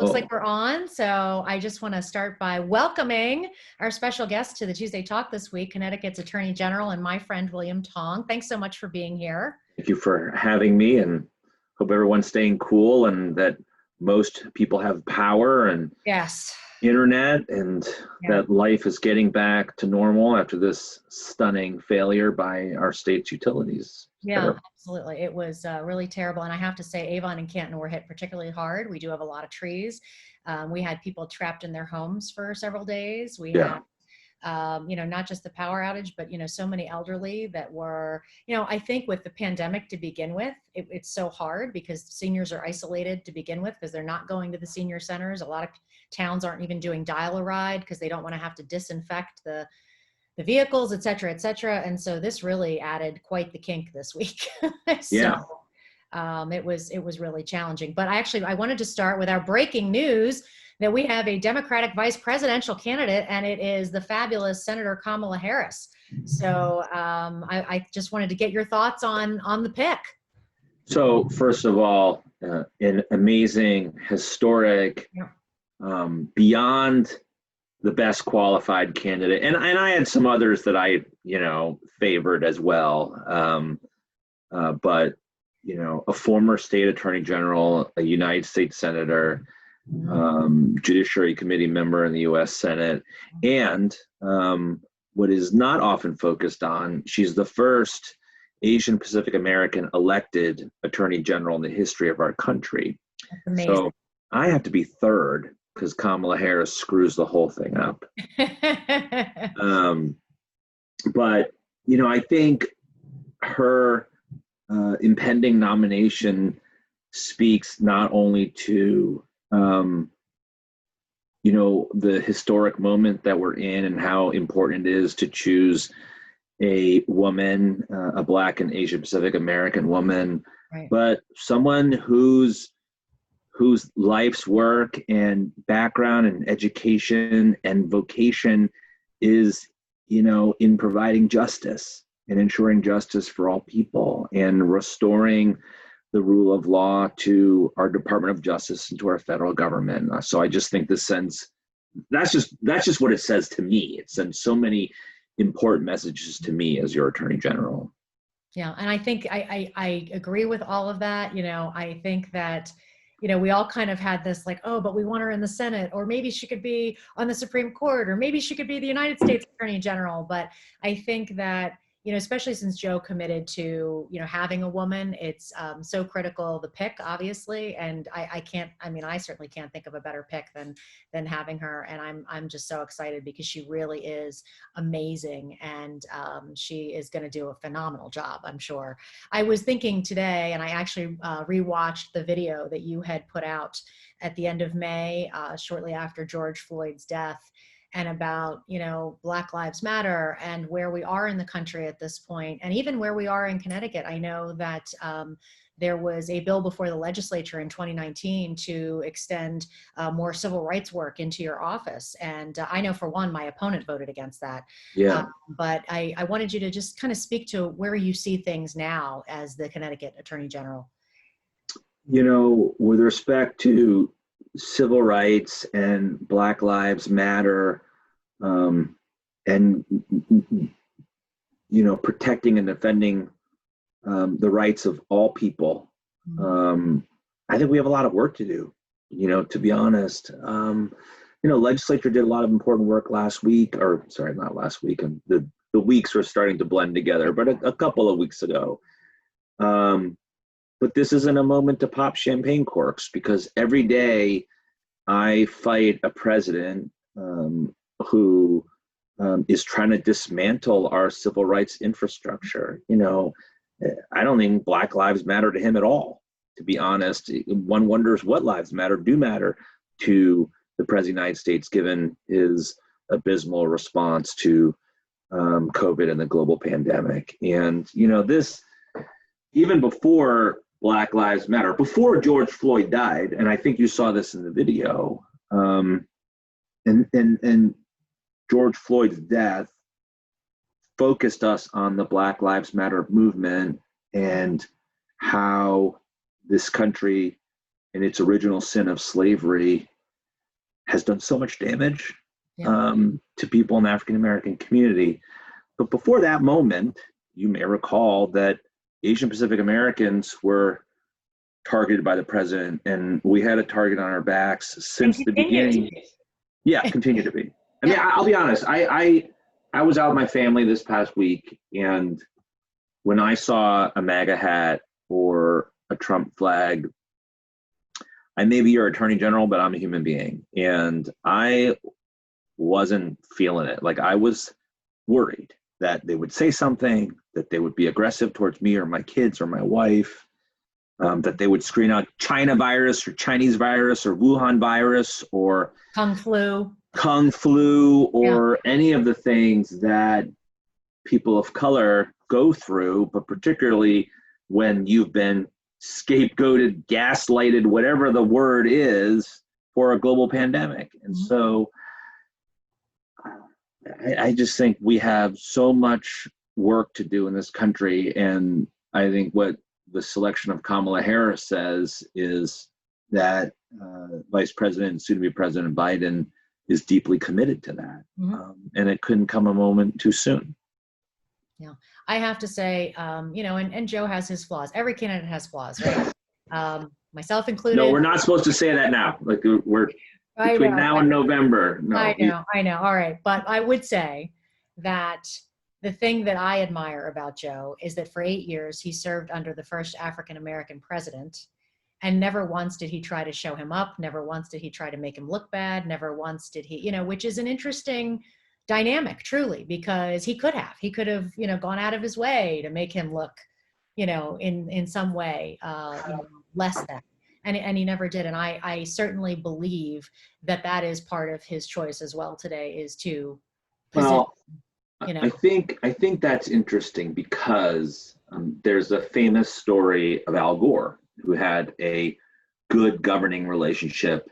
looks like we're on. So I just want to start by welcoming our special guest to the Tuesday Talk this week, Connecticut's Attorney General and my friend, William Tong. Thanks so much for being here. Thank you for having me, and hope everyone's staying cool and that most people have power and Yes. internet and that life is getting back to normal after this stunning failure by our state's utilities. Yeah, absolutely. It was really terrible. And I have to say, Avon and Canton were hit particularly hard. We do have a lot of trees. We had people trapped in their homes for several days. We had not just the power outage, but, so many elderly that were, I think with the pandemic to begin with, it's so hard because seniors are isolated to begin with because they're not going to the senior centers. A lot of towns aren't even doing dial-a-ride because they don't want to have to disinfect the vehicles, et cetera, et cetera. And so this really added quite the kink this week. It was really challenging. But I wanted to start with our breaking news that we have a Democratic vice presidential candidate, and it is the fabulous Senator Kamala Harris. So I just wanted to get your thoughts on the pick. So first of all, an amazing, historic, beyond the best qualified candidate. And I had some others that I, favored as well. But, a former state attorney general, a United States senator, Judiciary Committee member in the U.S. Senate, and what is not often focused on, she's the first Asian Pacific American elected attorney general in the history of our country. That's amazing. So I have to be third because Kamala Harris screws the whole thing up. But, I think her impending nomination speaks not only to the historic moment that we're in and how important it is to choose a woman, a Black and Asian Pacific American woman, right, but someone whose life's work and background and education and vocation is, in providing justice and ensuring justice for all people and restoring the rule of law to our Department of Justice and to our federal government. So I just think this sends, that's just what it says to me. It sends so many important messages to me as your Attorney General. Yeah, and I think I agree with all of that. I think that, we all kind of had this like, oh, but we want her in the Senate, or maybe she could be on the Supreme Court, or maybe she could be the United States Attorney General. But I think that, especially since Joe committed to, having a woman, it's so critical, the pick, obviously. And I certainly can't think of a better pick than having her. And I'm just so excited because she really is amazing. And she is going to do a phenomenal job, I'm sure. I was thinking today, and I actually rewatched the video that you had put out at the end of May, shortly after George Floyd's death, and about, Black Lives Matter and where we are in the country at this point, and even where we are in Connecticut. I know that there was a bill before the legislature in 2019 to extend more civil rights work into your office. And I know for one, my opponent voted against that. Yeah. But I wanted you to just kind of speak to where you see things now as the Connecticut Attorney General. With respect to civil rights and Black Lives Matter, and protecting and defending the rights of all people, I think we have a lot of work to do. To be honest, legislature did a lot of important work last week, or sorry, not last week. And the weeks were starting to blend together, but a couple of weeks ago. But this isn't a moment to pop champagne corks, because every day I fight a president who is trying to dismantle our civil rights infrastructure. I don't think Black lives matter to him at all, to be honest. One wonders what lives do matter to the President of the United States, given his abysmal response to COVID and the global pandemic. And, this, even before Black Lives Matter, before George Floyd died, and I think you saw this in the video, and George Floyd's death focused us on the Black Lives Matter movement and how this country, in its original sin of slavery, has done so much damage to people in the African American community. But before that moment, you may recall that Asian Pacific Americans were targeted by the president, and we had a target on our backs since the beginning. Yeah, continue to be. I mean, I'll be honest. I was out with my family this past week, and when I saw a MAGA hat or a Trump flag, I may be your attorney general, but I'm a human being, and I wasn't feeling it. Like, I was worried that they would say something, that they would be aggressive towards me or my kids or my wife, that they would screen out China virus or Chinese virus or Wuhan virus or Kung flu or any of the things that people of color go through, but particularly when you've been scapegoated, gaslighted, whatever the word is, for a global pandemic. And so I just think we have so much work to do in this country. And I think what the selection of Kamala Harris says is that Vice President and soon-to-be President Biden is deeply committed to that. And it couldn't come a moment too soon. Yeah, I have to say, and Joe has his flaws. Every candidate has flaws, right? Myself included. No, we're not supposed to say that now. Like, we're between now and November. No, I know. All right. But I would say that the thing that I admire about Joe is that for 8 years, he served under the first African-American president, and never once did he try to show him up. Never once did he try to make him look bad. Never once did he, which is an interesting dynamic, truly, because he could have, gone out of his way to make him look, in some way, less than. And he never did. And I certainly believe that is part of his choice as well today, is to position, I think that's interesting because there's a famous story of Al Gore, who had a good governing relationship,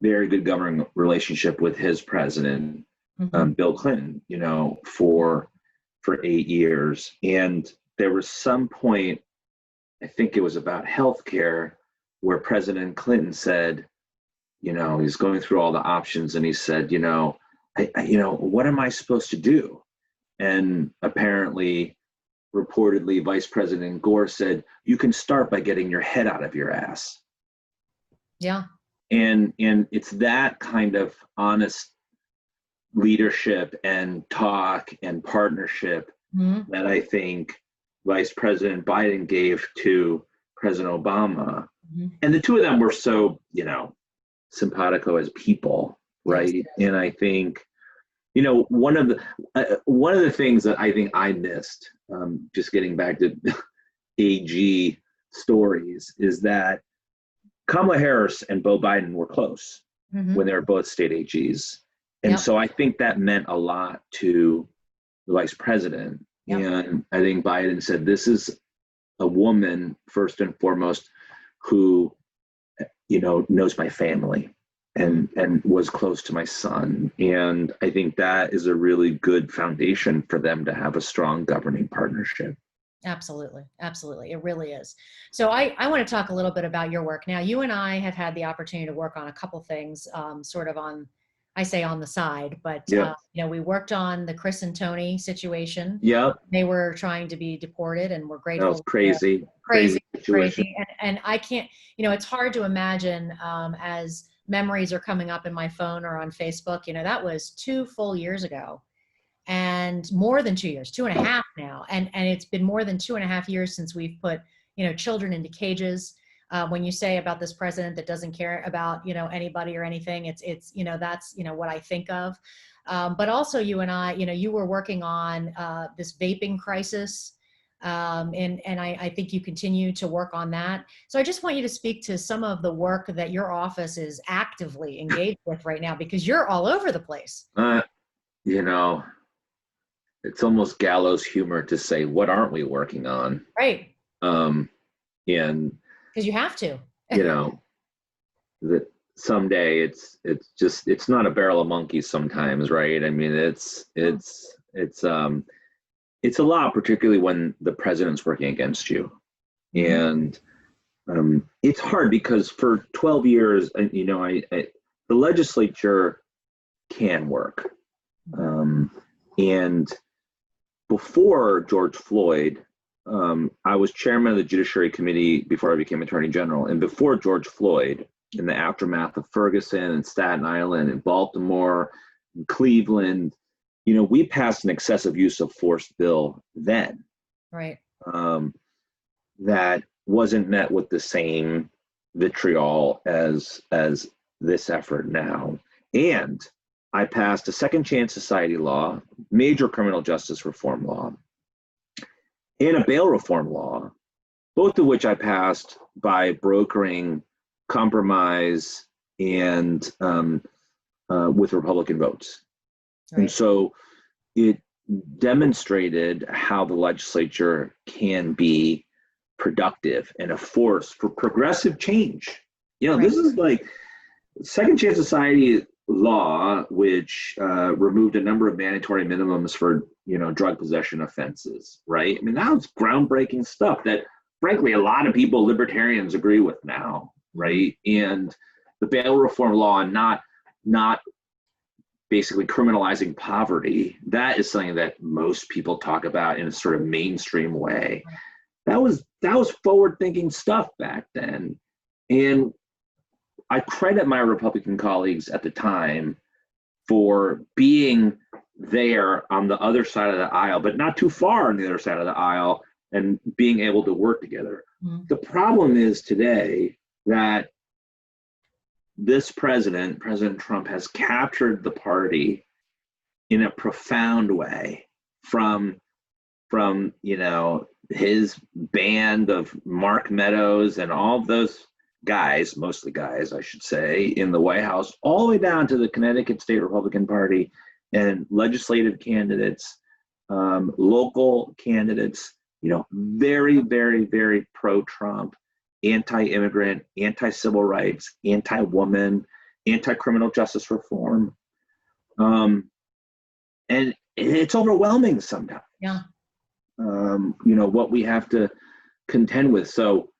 very good governing relationship with his president, Bill Clinton, for 8 years. And there was some point, I think it was about healthcare, where President Clinton said, he's going through all the options, and he said, what am I supposed to do? And apparently, reportedly, Vice President Gore said, you can start by getting your head out of your ass. Yeah. And it's that kind of honest leadership and talk and partnership that I think Vice President Biden gave to President Obama. And the two of them were so, simpatico as people, right? Yes. And I think, one of the things that I think I missed, just getting back to AG stories, is that Kamala Harris and Beau Biden were close when they were both state AGs. And so I think that meant a lot to the vice president. And I think Biden said, this is a woman, first and foremost, who, knows my family and was close to my son. And I think that is a really good foundation for them to have a strong governing partnership. Absolutely. Absolutely. It really is. So I want to talk a little bit about your work. Now, you and I have had the opportunity to work on a couple things, sort of on, I say on the side, but, we worked on the Chris and Tony situation. They were trying to be deported, and we're grateful. That was crazy. Crazy. And I can't, it's hard to imagine, as memories are coming up in my phone or on Facebook, that was 2 full years ago, and more than 2 years, 2.5 now. And it's been more than 2.5 years since we've put, children into cages. When you say about this president that doesn't care about, anybody or anything, it's that's, what I think of. But also you and I, you were working on this vaping crisis. And I think you continue to work on that. So I just want you to speak to some of the work that your office is actively engaged with right now, because you're all over the place. It's almost gallows humor to say, what aren't we working on? Right. And because you have to, that someday it's not a barrel of monkeys sometimes, right? I mean, it's a lot, particularly when the president's working against you. And it's hard because for 12 years, the legislature can work. And before George Floyd, I was chairman of the Judiciary Committee before I became Attorney General. And before George Floyd, in the aftermath of Ferguson and Staten Island and Baltimore and Cleveland, we passed an excessive use of force bill then. Right. That wasn't met with the same vitriol as this effort now. And I passed a second chance society law, major criminal justice reform law, and a bail reform law, both of which I passed by brokering compromise and with Republican votes. Right. And so it demonstrated how the legislature can be productive and a force for progressive change. Right. This is like second chance society law, which removed a number of mandatory minimums for drug possession offenses, right? I mean, that was groundbreaking stuff that frankly a lot of people, libertarians, agree with now, right? And the bail reform law, not basically criminalizing poverty, that is something that most people talk about in a sort of mainstream way. That was forward-thinking stuff back then. And I credit my Republican colleagues at the time for being there on the other side of the aisle, but not too far on the other side of the aisle, and being able to work together. Mm-hmm. The problem is today that this President Trump, has captured the party in a profound way from his band of Mark Meadows and all of those guys, mostly guys, I should say, in the White House, all the way down to the Connecticut State Republican Party and legislative candidates, local candidates, very, very, very pro-Trump, anti-immigrant, anti-civil rights, anti-woman, anti-criminal justice reform. And it's overwhelming sometimes. Yeah. What we have to contend with. So,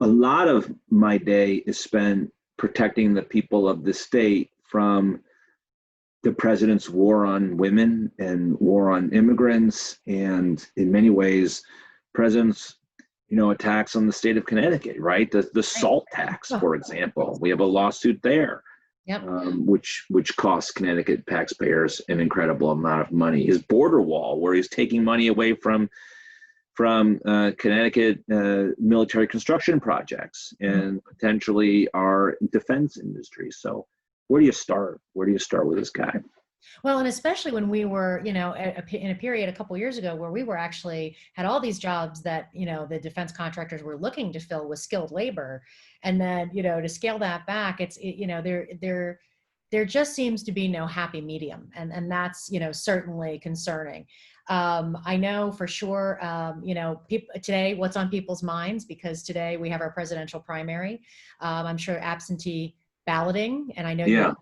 a lot of my day is spent protecting the people of the state from the president's war on women and war on immigrants, and in many ways, president's attacks on the state of Connecticut, right? The SALT tax, for example. We have a lawsuit there, yep. Which costs Connecticut taxpayers an incredible amount of money. His border wall, where he's taking money away from Connecticut military construction projects and potentially our defense industry. So where do you start? Where do you start with this guy? Well, and especially when we were, in a period a couple of years ago where we were actually had all these jobs that, the defense contractors were looking to fill with skilled labor. And then, to scale that back, there just seems to be no happy medium. And that's, certainly concerning. I know for sure, today, what's on people's minds, because today we have our presidential primary. I'm sure absentee balloting, and I know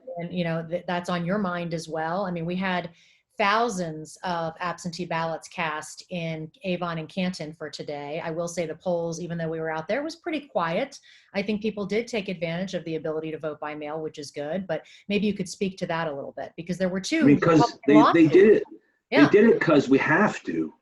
that's on your mind as well. I mean, we had thousands of absentee ballots cast in Avon and Canton for today. I will say the polls, even though we were out there, was pretty quiet. I think people did take advantage of the ability to vote by mail, which is good. But maybe you could speak to that a little bit, because there were two. Because they did it. Yeah. They did it because we have to.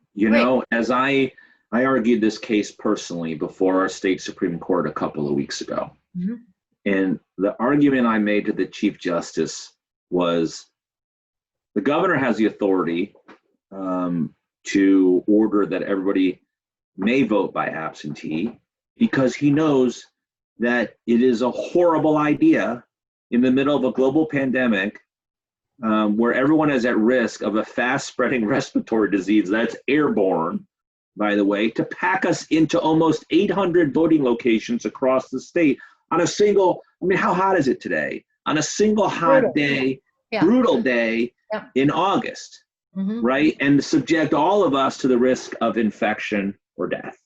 As I argued this case personally before our state Supreme Court a couple of weeks ago. Mm-hmm. And the argument I made to the Chief Justice was the governor has the authority to order that everybody may vote by absentee, because he knows that it is a horrible idea in the middle of a global pandemic where everyone is at risk of a fast-spreading respiratory disease that's airborne, by the way, to pack us into almost 800 voting locations across the state on a single, how hot is it today? On a single hot day, brutal day in August, right? And subject all of us to the risk of infection or death.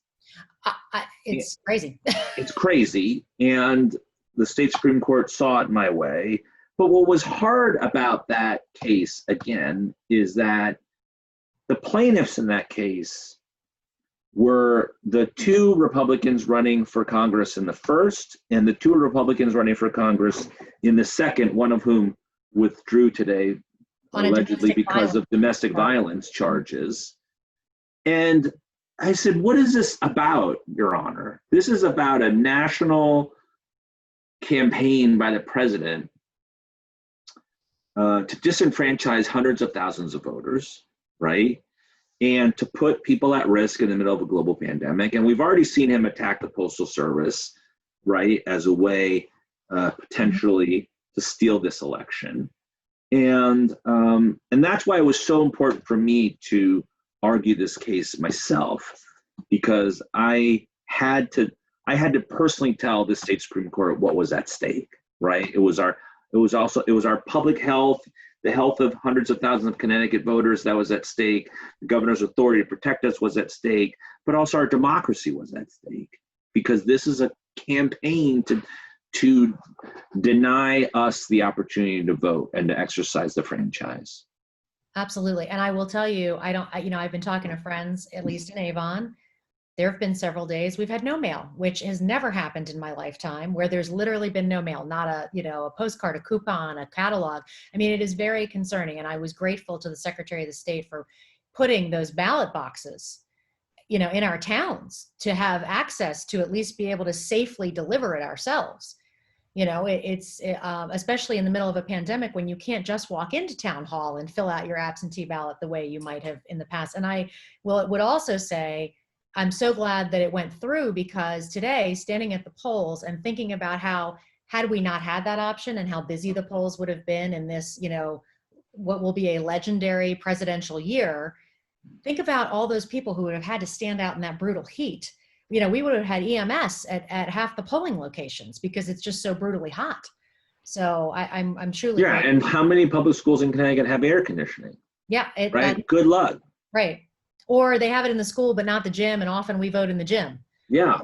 It's crazy. It's crazy. And the state Supreme Court saw it my way. But what was hard about that case, again, is that the plaintiffs in that case were the two Republicans running for Congress in the first, and the two Republicans running for Congress in the second, one of whom withdrew today, allegedly because of domestic violence charges. And I said, what is this about, Your Honor? This is about a national campaign by the president to disenfranchise hundreds of thousands of voters, right? And to put people at risk in the middle of a global pandemic. And we've already seen him attack the Postal Service, right, as a way potentially to steal this election. And that's why it was so important for me to argue this case myself, because I had to personally tell the state Supreme Court what was at stake, right? It was our public health, the health of hundreds of thousands of Connecticut voters that was at stake. The governor's authority to protect us was at stake, but also our democracy was at stake, because this is a campaign to deny us the opportunity to vote and to exercise the franchise. Absolutely. And I will tell you, I've been talking to friends, at least in Avon. There have been several days we've had no mail, which has never happened in my lifetime, where there's literally been no mail, not a postcard, a coupon, a catalog. I mean, it is very concerning. And I was grateful to the Secretary of the State for putting those ballot boxes, in our towns, to have access to at least be able to safely deliver it ourselves. It's especially in the middle of a pandemic, when you can't just walk into town hall and fill out your absentee ballot the way you might have in the past. And I would also say, I'm so glad that it went through, because today, standing at the polls and thinking about how, had we not had that option and how busy the polls would have been in this, what will be a legendary presidential year, think about all those people who would have had to stand out in that brutal heat. We would have had EMS at half the polling locations, because it's just so brutally hot. So I'm truly grateful. And how many public schools in Connecticut have air conditioning? Yeah. Right. Good luck. Right. Or they have it in the school, but not the gym. And often we vote in the gym. Yeah.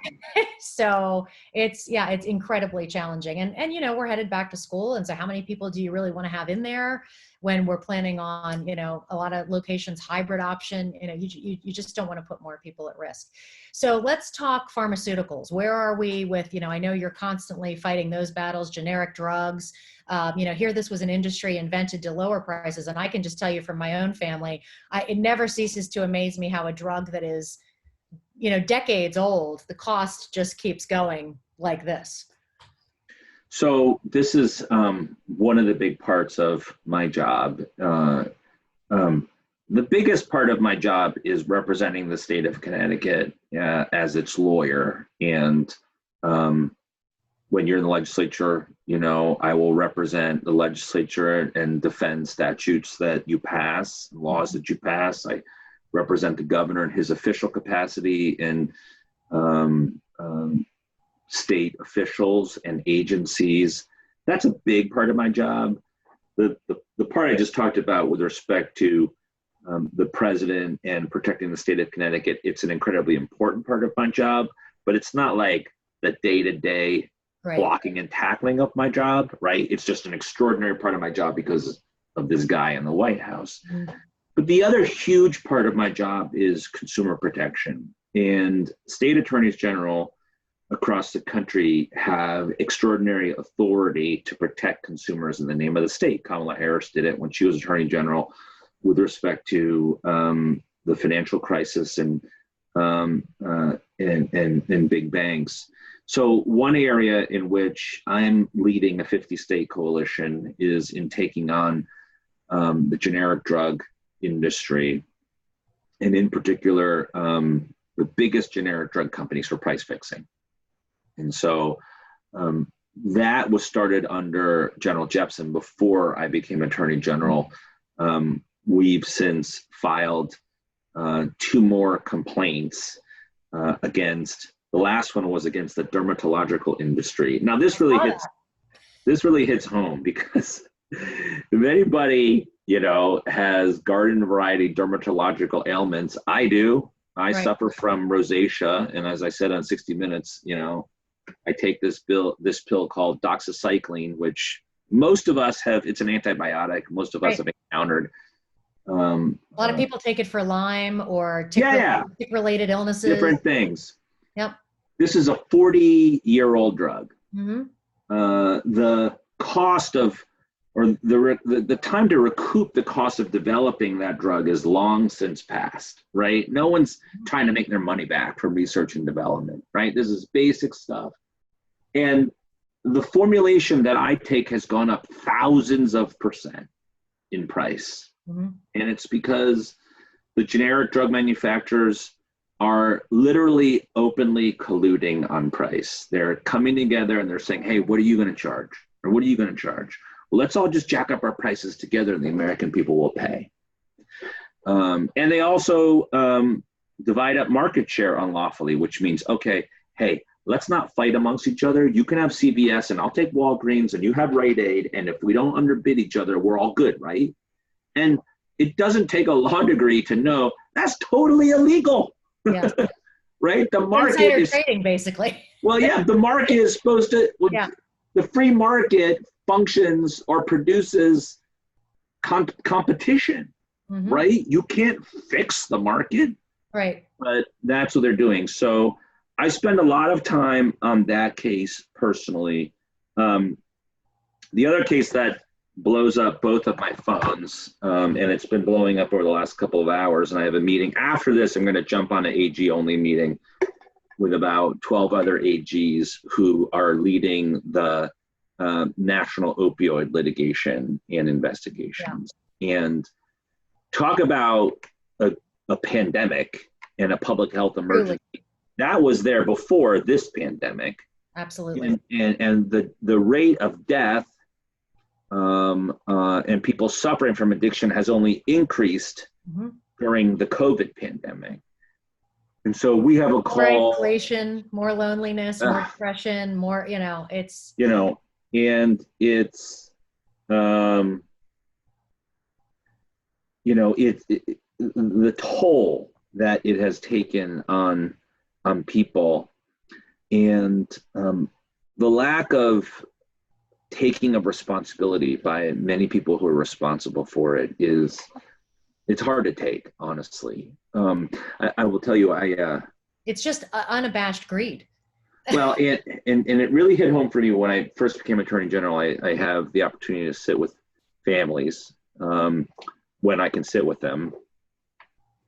So it's incredibly challenging. And we're headed back to school. And so how many people do you really want to have in there when we're planning on, a lot of locations, hybrid option? You just don't want to put more people at risk. So let's talk pharmaceuticals. Where are we with, I know you're constantly fighting those battles, generic drugs. Here, this was an industry invented to lower prices. And I can just tell you from my own family, it never ceases to amaze me how a drug that is, decades old, the cost just keeps going like this. So this is one of the big parts of my job. The biggest part of my job is representing the state of Connecticut as its lawyer. And when you're in the legislature, I will represent the legislature and defend statutes that you pass, laws that you pass. I represent the governor in his official capacity, and state officials and agencies. That's a big part of my job. The part I just talked about with respect to the president and protecting the state of Connecticut, it's an incredibly important part of my job, but it's not like the day-to-day blocking and tackling of my job, right? It's just an extraordinary part of my job because of this guy in the White House. Mm-hmm. But the other huge part of my job is consumer protection. And state attorneys general across the country have extraordinary authority to protect consumers in the name of the state. Kamala Harris did it when she was attorney general with respect to the financial crisis and big banks. So one area in which I'm leading a 50-state coalition is in taking on the generic drug industry, and in particular, the biggest generic drug companies for price fixing. And so that was started under General Jepsen before I became Attorney General. We've since filed 2 more complaints against, the last one was against the dermatological industry. Now this really hits home, because if anybody, has garden variety dermatological ailments, I do. I suffer from rosacea, and as I said on 60 Minutes, I take this pill called doxycycline, which most of us have. It's an antibiotic. Most of us have encountered. A lot of people take it for Lyme or Yeah, tick-related illnesses. different things. Yep. This is a 40-year-old drug. Mm-hmm. The cost of, or the time to recoup the cost of developing that drug is long since passed, right? No one's trying to make their money back from research and development, right? This is basic stuff. And the formulation that I take has gone up thousands of % in price. Mm-hmm. And it's because the generic drug manufacturers are literally openly colluding on price. They're coming together and they're saying, hey, what are you going to charge? Or what are you going to charge? Well, let's all just jack up our prices together and the American people will pay. And they also divide up market share unlawfully, which means, okay, hey, let's not fight amongst each other. You can have CVS and I'll take Walgreens and you have Rite Aid. And if we don't underbid each other, we're all good, right? And it doesn't take a law degree to know that's totally illegal. Yeah. Right? The market Insider is trading, basically. Well, yeah, the market is supposed to, the free market functions or produces competition, right? You can't fix the market. Right. But that's what they're doing. So I spend a lot of time on that case personally. The other case that blows up both of my phones, and it's been blowing up over the last couple of hours, and I have a meeting. After this, I'm going to jump on an AG-only meeting with about 12 other AGs who are leading the national opioid litigation and investigations. Yeah. And talk about a pandemic and a public health emergency. Really? That was there before this pandemic. Absolutely. And the rate of death and people suffering from addiction has only increased during the COVID pandemic. And so we have a call. More isolation, more loneliness, more depression, more, it's. And it's, the toll that it has taken on people, and the lack of taking of responsibility by many people who are responsible for it it's hard to take, honestly. I will tell you, it's just unabashed greed. Well, and it really hit home for me when I first became Attorney General. I have the opportunity to sit with families when I can sit with them.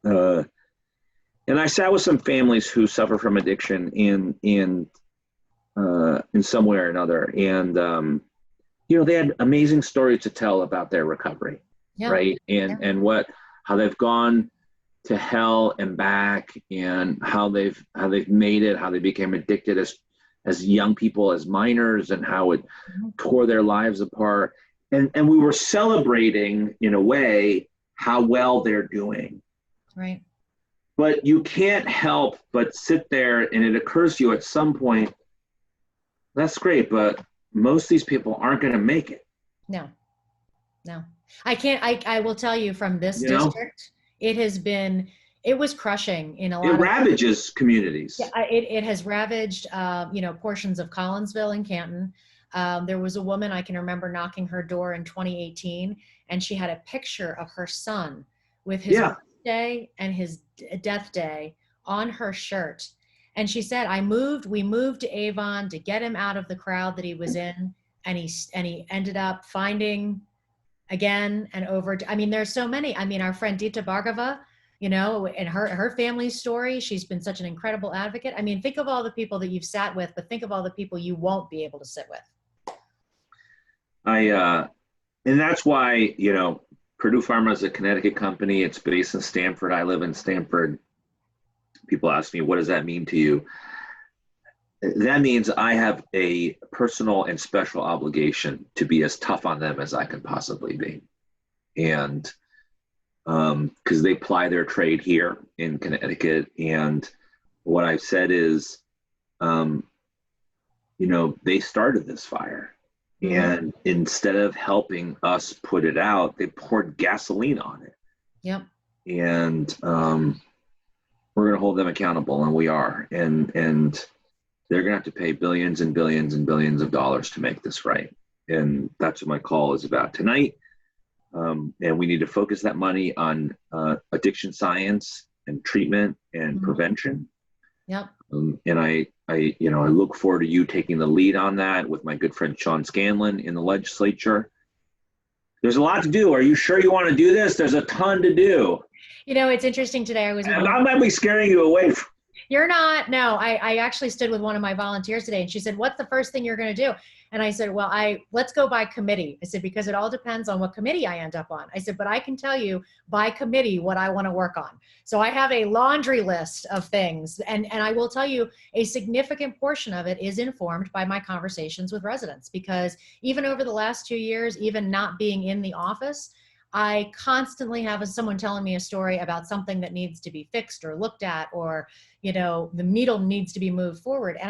And I sat with some families who suffer from addiction in some way or another. And, they had amazing stories to tell about their recovery, right? And how they've gone to hell and back, and how they've made it, how they became addicted as young people, as minors, and how it tore their lives apart. And we were celebrating, in a way, how well they're doing. Right. But you can't help but sit there, and it occurs to you at some point, that's great, but most of these people aren't going to make it. No. I can't, I will tell you from this district, it was crushing in a lot of. It ravages communities. Yeah, it has ravaged, portions of Collinsville and Canton. There was a woman, I can remember knocking her door in 2018, and she had a picture of her son with his birthday and his death day on her shirt. And she said, we moved to Avon to get him out of the crowd that he was in. And he ended up finding again and over. There's so many. Our friend Dita Bhargava, and her family's story, she's been such an incredible advocate. Think of all the people that you've sat with, but think of all the people you won't be able to sit with. And that's why, Purdue Pharma is a Connecticut company. It's based in Stamford. I live in Stamford. People ask me, what does that mean to you? That means I have a personal and special obligation to be as tough on them as I can possibly be. And because they ply their trade here in Connecticut. And what I've said is, they started this fire. And instead of helping us put it out, they poured gasoline on it. Yep. And we're going to hold them accountable, and we are. And they're going to have to pay billions and billions and billions of dollars to make this right. And that's what my call is about tonight. And we need to focus that money on addiction science and treatment and prevention. Yep. And I look forward to you taking the lead on that with my good friend Sean Scanlon in the legislature. There's a lot to do. Are you sure you want to do this? There's a ton to do. It's interesting today. I might be scaring you away from. You're not. No, I actually stood with one of my volunteers today, and she said, "What's the first thing you're going to do?" And I said, "Well, let's go by committee." I said, "Because it all depends on what committee I end up on." I said, "But I can tell you by committee what I want to work on." So I have a laundry list of things, and I will tell you a significant portion of it is informed by my conversations with residents, because even over the last 2 years, even not being in the office, I constantly have someone telling me a story about something that needs to be fixed or looked at, or, the needle needs to be moved forward. And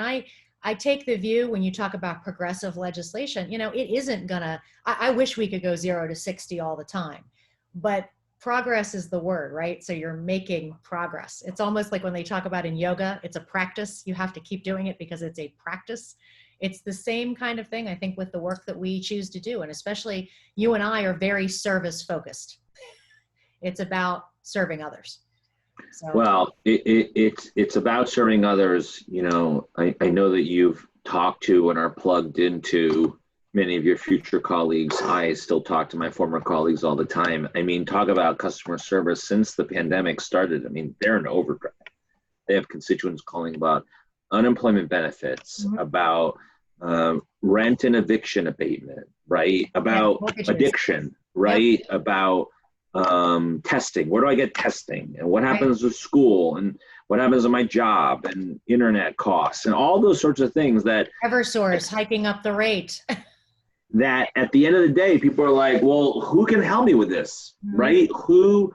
I take the view, when you talk about progressive legislation, it isn't gonna, I wish we could go 0 to 60 all the time, but progress is the word, right? So you're making progress. It's almost like when they talk about in yoga, it's a practice. You have to keep doing it because it's a practice. It's the same kind of thing, I think, with the work that we choose to do. And especially you and I are very service focused. It's about serving others. So. Well, it's about serving others. I know that you've talked to and are plugged into many of your future colleagues. I still talk to my former colleagues all the time. I mean, talk about customer service since the pandemic started. I mean, they're in overdrive. They have constituents calling about unemployment benefits, about rent and eviction abatement, right? About addiction, right? Yep. About testing. Where do I get testing? And what happens with school? And what happens to my job? And internet costs? And all those sorts of things that EverSource hiking up the rate. That at the end of the day, people are like, well, who can help me with this, right? Who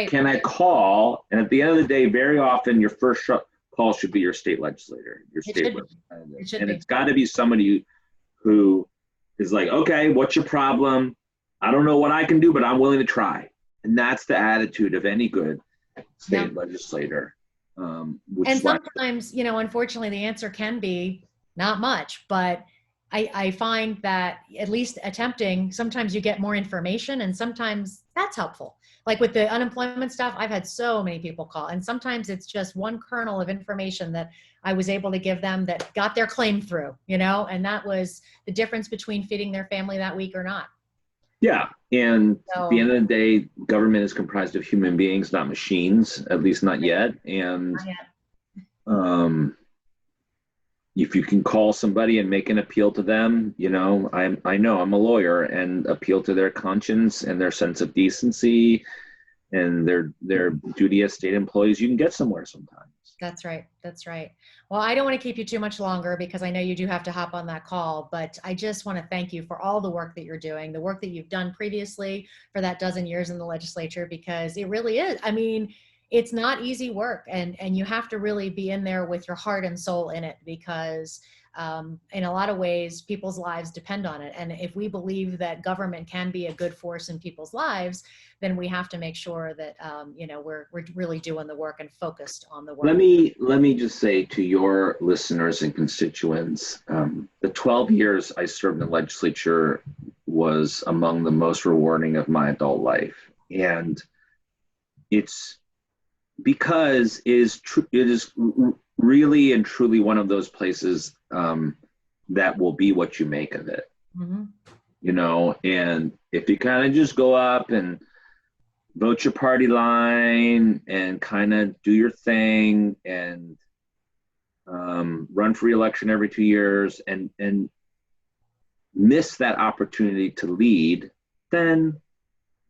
can I call? And at the end of the day, very often your first call should be your state legislator, your state representative. And it's got to be somebody who is like, okay, what's your problem? I don't know what I can do, but I'm willing to try. And that's the attitude of any good state legislator. And sometimes, unfortunately, the answer can be not much, but I find that at least attempting, sometimes you get more information, and sometimes that's helpful. Like with the unemployment stuff, I've had so many people call, and sometimes it's just one kernel of information that I was able to give them that got their claim through, and that was the difference between feeding their family that week or not. Yeah. And at the end of the day, government is comprised of human beings, not machines, at least not yet. And if you can call somebody and make an appeal to them, I know I'm a lawyer, and appeal to their conscience and their sense of decency and their duty as state employees, you can get somewhere sometimes. That's right. That's right. Well, I don't want to keep you too much longer because I know you do have to hop on that call, but I just want to thank you for all the work that you're doing, the work that you've done previously for that dozen years in the legislature, because it really is. I mean, it's not easy work, and you have to really be in there with your heart and soul in it, because in a lot of ways, people's lives depend on it. And if we believe that government can be a good force in people's lives, then we have to make sure that we're really doing the work and focused on the work. Let me just say to your listeners and constituents, the 12 years I served in the legislature was among the most rewarding of my adult life, and it's because it is really and truly one of those places that will be what you make of it. And if you kind of just go up and vote your party line and kind of do your thing and run for re-election every 2 years and miss that opportunity to lead, then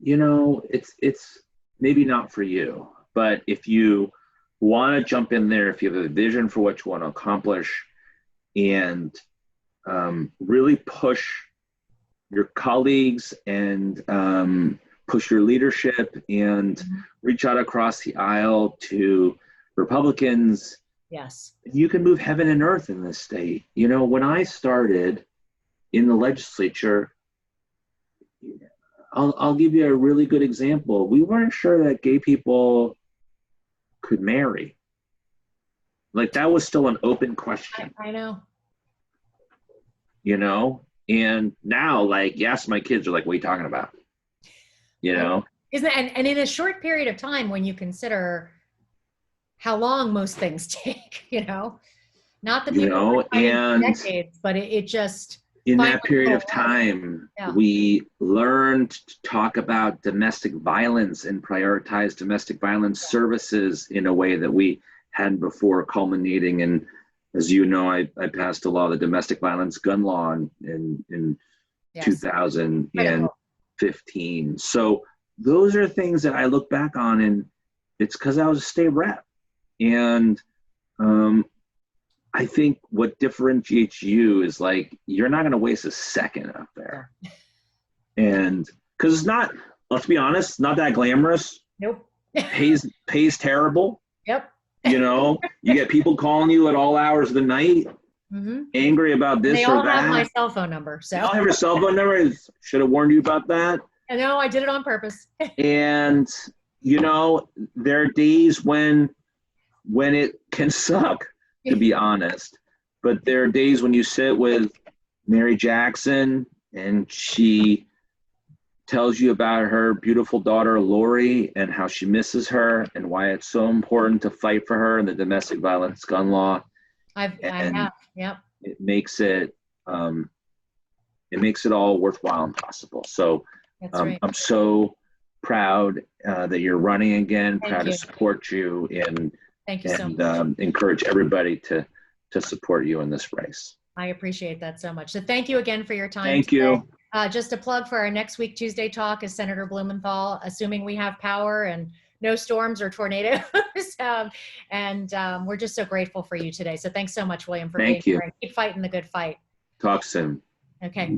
it's maybe not for you. But if you want to jump in there, if you have a vision for what you want to accomplish, and really push your colleagues and push your leadership and reach out across the aisle to Republicans, yes, you can move heaven and earth in this state. When I started in the legislature, I'll give you a really good example. We weren't sure that gay people could marry. Like, that was still an open question. I know. And now, like, yes, my kids are like, what are you talking about? you know? Isn't and in a short period of time, when you consider how long most things take, not that people were fighting for And decades, but it just in finally that period of coalesced. time, Yeah. we learned to talk about domestic violence and prioritize domestic violence services in a way that we hadn't before, culminating in, as you know, I passed a law, the domestic violence gun law in Yes. 2015. So those are things that I look back on, and it's because I was a state rep. And I think what differentiates you is like, you're not going to waste a second up there. And because it's not, let's be honest, not that glamorous. Nope. pays terrible. Yep. You get people calling you at all hours of the night, angry about this or that. They all have my cell phone number. So they all have your cell phone number. Should have warned you about that. I know, I did it on purpose. And there are days when it can suck, to be honest. But there are days when you sit with Mary Jackson and she tells you about her beautiful daughter, Lori, and how she misses her and why it's so important to fight for her in the domestic violence gun law. I have, yep. It makes it all worthwhile and possible. So That's right. I'm so proud that you're running again, Thank proud you. to support you, and Thank you so much. Encourage everybody to support you in this race. I appreciate that so much. So thank you again for your time. Thank today. you. Just a plug for our next week Tuesday talk is Senator Blumenthal, assuming we have power and no storms or tornadoes. We're just so grateful for you today. So thanks so much, William, for being here. And keep fighting the good fight. Talk soon. Okay.